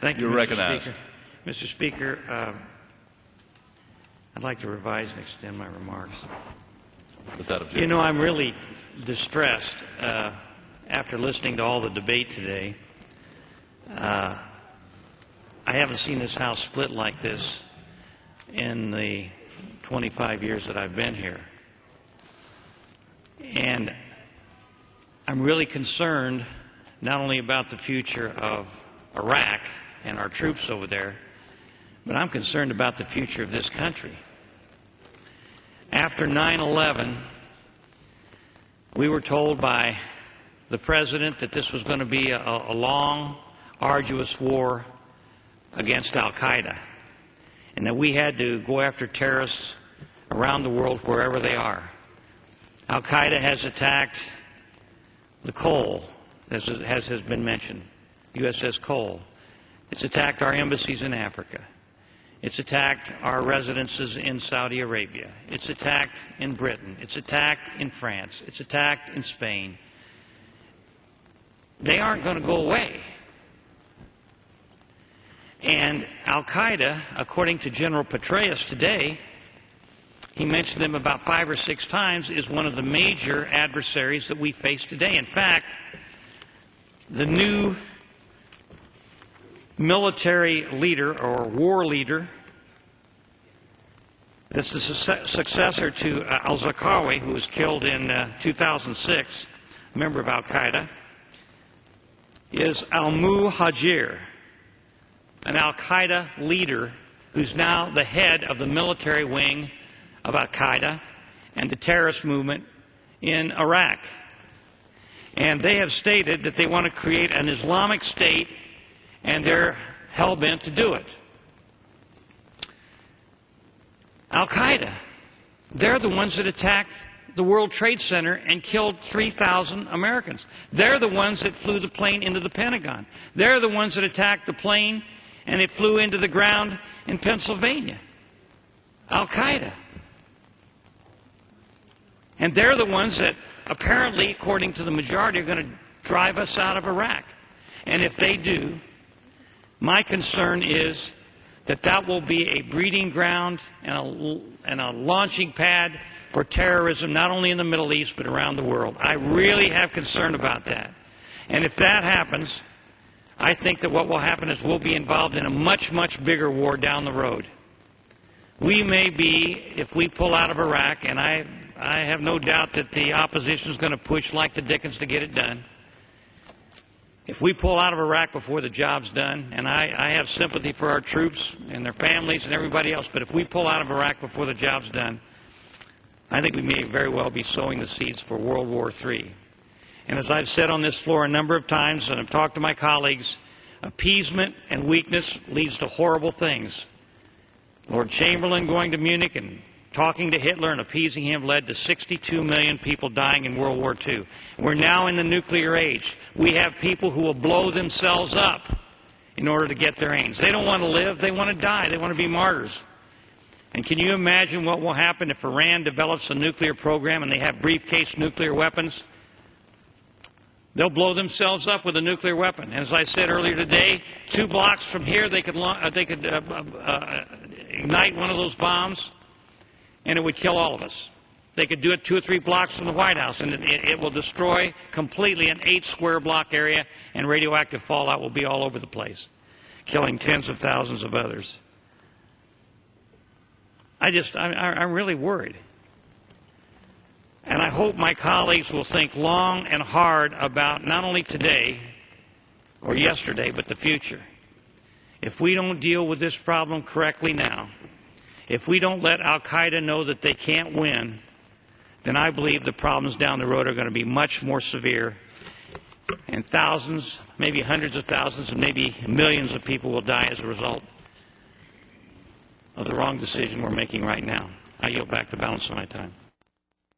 Thank you, You're Mr. recognized. Speaker. Mr. Speaker, I'd like to revise and extend my remarks. Without objection. You know, I'm really distressed after listening to all the debate today. I haven't seen this House split like this in the 25 years that I've been here. And I'm really concerned not only about the future of Iraq and our troops over there, but I'm concerned about the future of this country. After 9/11, we were told by the President that this was going to be a long, arduous war against al-Qaeda, and that we had to go after terrorists around the world wherever they are. Al-Qaeda has attacked the Cole, as has been mentioned, USS Cole. It's attacked our embassies in Africa. It's attacked our residences in Saudi Arabia. It's attacked in Britain. It's attacked in France. It's attacked in Spain. They aren't going to go away. And al-Qaeda, according to General Petraeus today, he mentioned them about 5 or 6 times, is one of the major adversaries that we face today. In fact, the new military leader or war leader that's the successor to al-Zarqawi, who was killed in 2006, a member of al-Qaeda, is al-Muhajir, an al-Qaeda leader who's now the head of the military wing of al-Qaeda and the terrorist movement in Iraq. And they have stated that they want to create an Islamic State, and they're hell-bent to do it. Al-Qaeda, they're the ones that attacked the World Trade Center and killed 3,000 Americans. They're the ones that flew the plane into the Pentagon. They're the ones that attacked the plane and it flew into the ground in Pennsylvania. Al-Qaeda. And they're the ones that apparently, according to the majority, are going to drive us out of Iraq. And if they do, my concern is that that will be a breeding ground and a launching pad for terrorism, not only in the Middle East, but around the world. I really have concern about that. And if that happens, I think that what will happen is we'll be involved in a much, much bigger war down the road. We may be, if we pull out of Iraq, and I have no doubt that the opposition is going to push like the dickens to get it done. If we pull out of Iraq before the job's done, and I have sympathy for our troops and their families and everybody else, but if we pull out of Iraq before the job's done, I think we may very well be sowing the seeds for World War III. And as I've said on this floor a number of times, and I've talked to my colleagues, appeasement and weakness leads to horrible things. Lord Chamberlain going to Munich and talking to Hitler and appeasing him led to 62 million people dying in World War II. We're now in the nuclear age. We have people who will blow themselves up in order to get their aims. They don't want to live. They want to die. They want to be martyrs. And can you imagine what will happen if Iran develops a nuclear program and they have briefcase nuclear weapons? They'll blow themselves up with a nuclear weapon. And as I said earlier today, 2 blocks from here they could ignite one of those bombs, and it would kill all of us. They could do it 2 or 3 blocks from the White House, and it will destroy completely an 8-square-block area, and radioactive fallout will be all over the place, killing tens of thousands of others. I'm really worried. And I hope my colleagues will think long and hard about not only today or yesterday, but the future. If we don't deal with this problem correctly now, if we don't let al-Qaeda know that they can't win, then I believe the problems down the road are going to be much more severe, and thousands, maybe hundreds of thousands, and maybe millions of people will die as a result of the wrong decision we're making right now. I yield back the balance of my time.